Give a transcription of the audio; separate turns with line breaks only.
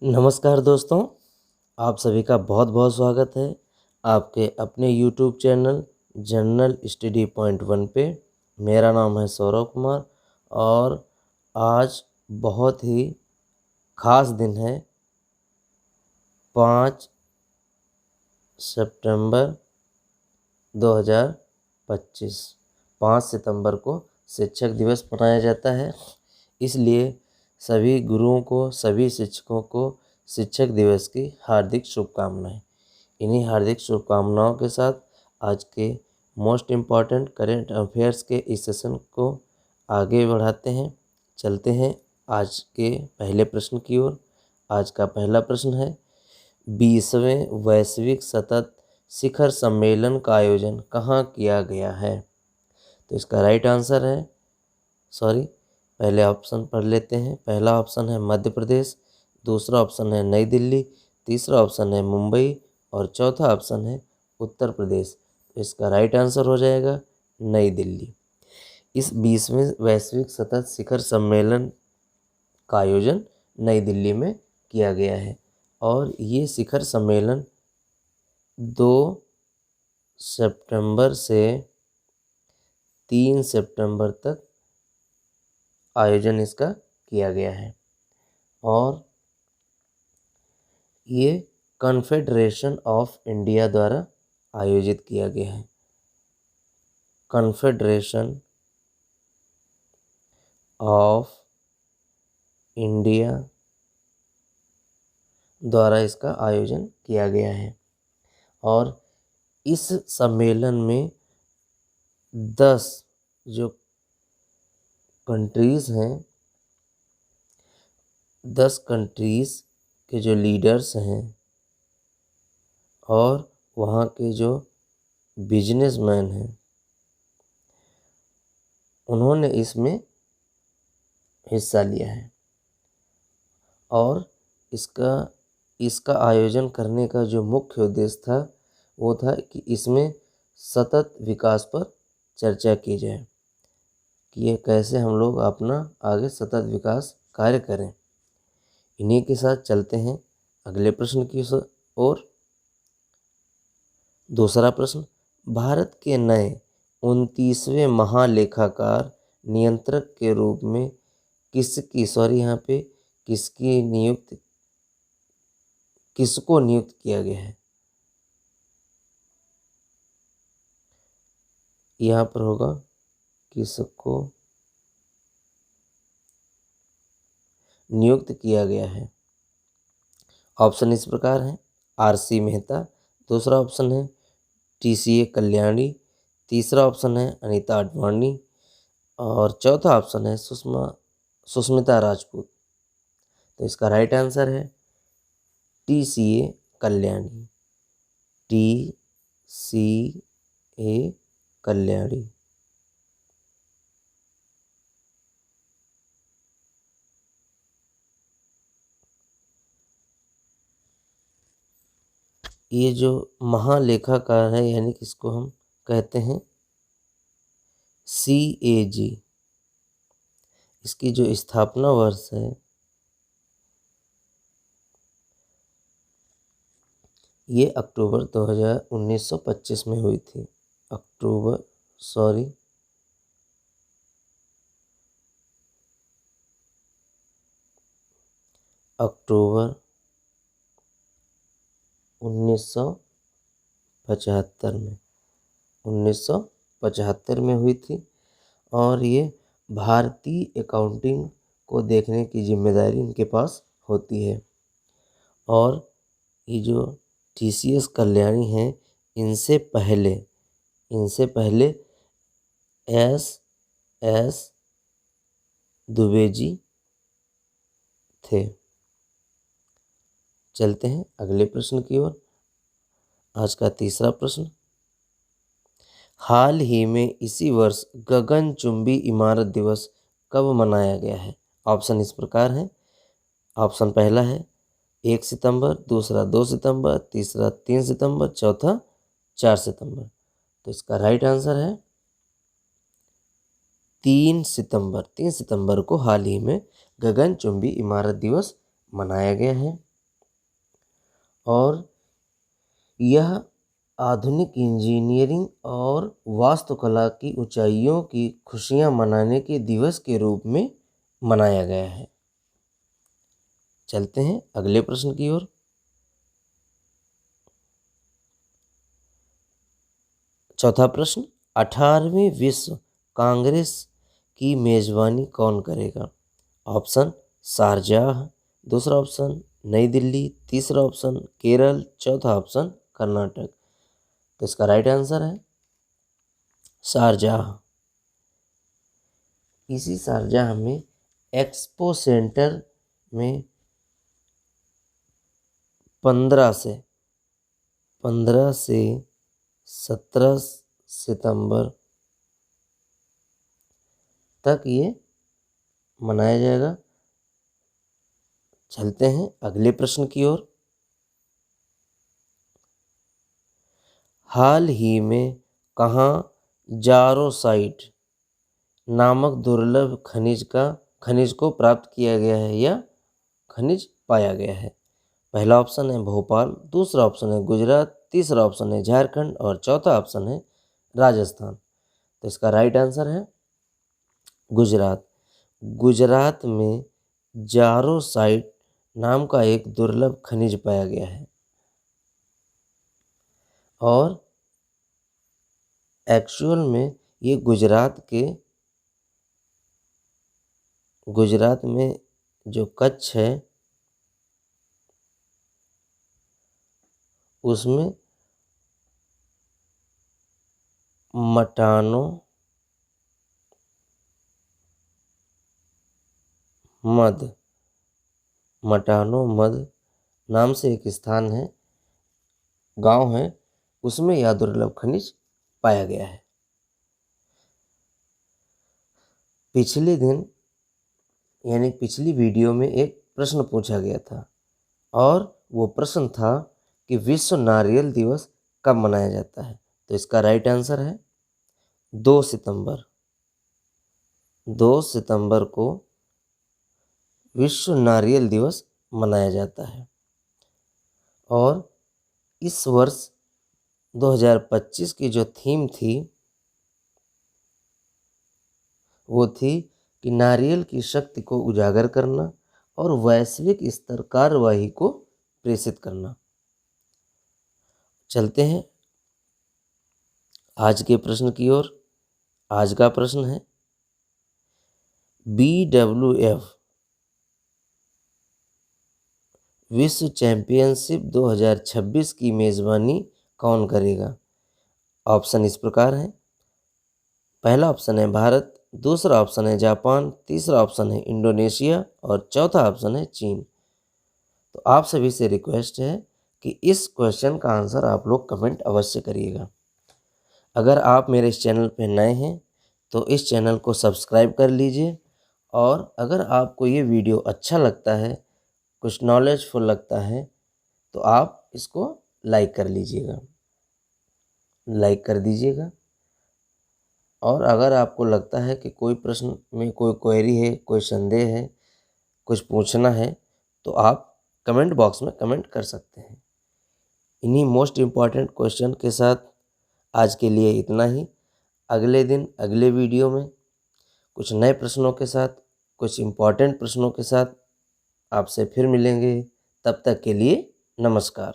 नमस्कार दोस्तों, आप सभी का बहुत बहुत स्वागत है आपके अपने YouTube channel general study point 1 पे। मेरा नाम है सौरभ कुमार और आज बहुत ही ख़ास दिन है 5 सितंबर 2025। 5 सितंबर को शिक्षक दिवस मनाया जाता है, इसलिए सभी गुरुओं को, सभी शिक्षकों को शिक्षक दिवस की हार्दिक शुभकामनाएं। इन्हीं हार्दिक शुभकामनाओं के साथ आज के मोस्ट इम्पॉर्टेंट करेंट अफेयर्स के इस सेशन को आगे बढ़ाते हैं। चलते हैं आज के पहले प्रश्न की ओर। आज का पहला प्रश्न है, 20वें वैश्विक सतत शिखर सम्मेलन का आयोजन कहाँ किया गया है? तो इसका राइट आंसर है, पहले ऑप्शन पढ़ लेते हैं। पहला ऑप्शन है मध्य प्रदेश, दूसरा ऑप्शन है नई दिल्ली, तीसरा ऑप्शन है मुंबई और चौथा ऑप्शन है उत्तर प्रदेश। तो इसका राइट आंसर हो जाएगा नई दिल्ली। इस 20वें वैश्विक सतत शिखर सम्मेलन का आयोजन नई दिल्ली में किया गया है और ये शिखर सम्मेलन 2 सितंबर से 3 सितंबर तक आयोजन इसका किया गया है और ये कॉन्फेडरेशन ऑफ इंडिया द्वारा आयोजित किया गया है। कॉन्फेडरेशन ऑफ इंडिया द्वारा इसका आयोजन किया गया है और इस सम्मेलन में 10 जो कंट्रीज़ हैं, 10 कंट्रीज़ के जो लीडर्स हैं और वहाँ के जो बिजनेसमैन हैं, उन्होंने इसमें हिस्सा लिया है और इसका आयोजन करने का जो मुख्य उद्देश्य था वो था कि इसमें सतत विकास पर चर्चा की जाए कि ये कैसे हम लोग अपना आगे सतत विकास कार्य करें। इन्हीं के साथ चलते हैं अगले प्रश्न की ओर। दूसरा प्रश्न, भारत के नए 29वें महालेखाकार नियंत्रक के रूप में किसको नियुक्त किया गया है? यहाँ पर होगा किसको नियुक्त किया गया है। ऑप्शन इस प्रकार हैं, RC मेहता, दूसरा ऑप्शन है TCA कल्याणी, तीसरा ऑप्शन है अनीता आडवाणी और चौथा ऑप्शन है सुष्मिता राजपूत। तो इसका राइट आंसर है TCA कल्याणी। TCA कल्याणी। ये जो महालेखाकार है यानी कि इसको हम कहते हैं CAG, इसकी जो स्थापना वर्ष है ये अक्टूबर 1925 में हुई थी। अक्टूबर 1975 में हुई थी और ये भारतीय अकाउंटिंग को देखने की जिम्मेदारी इनके पास होती है और ये जो TCS कल्याणी हैं इनसे पहले SS दुबे जी थे। चलते हैं अगले प्रश्न की ओर। आज का तीसरा प्रश्न, हाल ही में इसी वर्ष गगनचुंबी इमारत दिवस कब मनाया गया है? ऑप्शन इस प्रकार हैं। ऑप्शन पहला है 1 सितंबर, दूसरा 2 सितंबर, तीसरा 3 सितंबर, चौथा 4 सितंबर। तो इसका राइट आंसर है 3 सितंबर। 3 सितंबर को हाल ही में गगनचुंबी इमारत दिवस मनाया गया है। और यह आधुनिक इंजीनियरिंग और वास्तुकला की ऊंचाइयों की खुशियां मनाने के दिवस के रूप में मनाया गया है। चलते हैं अगले प्रश्न की ओर। चौथा प्रश्न, 18वीं विश्व कांग्रेस की मेजबानी कौन करेगा? ऑप्शन शारजाह, दूसरा ऑप्शन नई दिल्ली, तीसरा ऑप्शन केरल, चौथा ऑप्शन कर्नाटक। तो इसका राइट आंसर है शारजाह। इसी शारजाह में एक्सपो सेंटर में 15 से 17 सितंबर तक ये मनाया जाएगा। चलते हैं अगले प्रश्न की ओर। हाल ही में कहाँ जारोसाइट नामक दुर्लभ खनिज को प्राप्त किया गया है या खनिज पाया गया है? पहला ऑप्शन है भोपाल, दूसरा ऑप्शन है गुजरात, तीसरा ऑप्शन है झारखंड और चौथा ऑप्शन है राजस्थान। तो इसका राइट आंसर है गुजरात। गुजरात में जारोसाइट नाम का एक दुर्लभ खनिज पाया गया है और एक्चुअल में ये गुजरात में जो कच्छ है उसमें मटानो मद नाम से एक स्थान है, गांव है, उसमें यह दुर्लभ खनिज पाया गया है। पिछले दिन यानी पिछली वीडियो में एक प्रश्न पूछा गया था और वो प्रश्न था कि विश्व नारियल दिवस कब मनाया जाता है? तो इसका राइट आंसर है 2 सितंबर। 2 सितंबर को विश्व नारियल दिवस मनाया जाता है और इस वर्ष 2025 की जो थीम थी वो थी कि नारियल की शक्ति को उजागर करना और वैश्विक स्तर कार्यवाही को प्रेषित करना। चलते हैं आज के प्रश्न की ओर। आज का प्रश्न है BWF विश्व चैंपियनशिप 2026 की मेजबानी कौन करेगा? ऑप्शन इस प्रकार है। पहला ऑप्शन है भारत, दूसरा ऑप्शन है जापान, तीसरा ऑप्शन है इंडोनेशिया और चौथा ऑप्शन है चीन। तो आप सभी से रिक्वेस्ट है कि इस क्वेश्चन का आंसर आप लोग कमेंट अवश्य करिएगा। अगर आप मेरे इस चैनल पर नए हैं तो इस चैनल को सब्सक्राइब कर लीजिए और अगर आपको ये वीडियो अच्छा लगता है, कुछ नॉलेजफुल लगता है तो आप इसको लाइक कर दीजिएगा। और अगर आपको लगता है कि कोई प्रश्न में कोई क्वेरी है, कोई संदेह है, कुछ पूछना है तो आप कमेंट बॉक्स में कमेंट कर सकते हैं। इन्हीं मोस्ट इम्पॉर्टेंट क्वेश्चन के साथ आज के लिए इतना ही। अगले दिन अगले वीडियो में कुछ नए प्रश्नों के साथ, कुछ इम्पॉर्टेंट प्रश्नों के साथ आपसे फिर मिलेंगे। तब तक के लिए नमस्कार।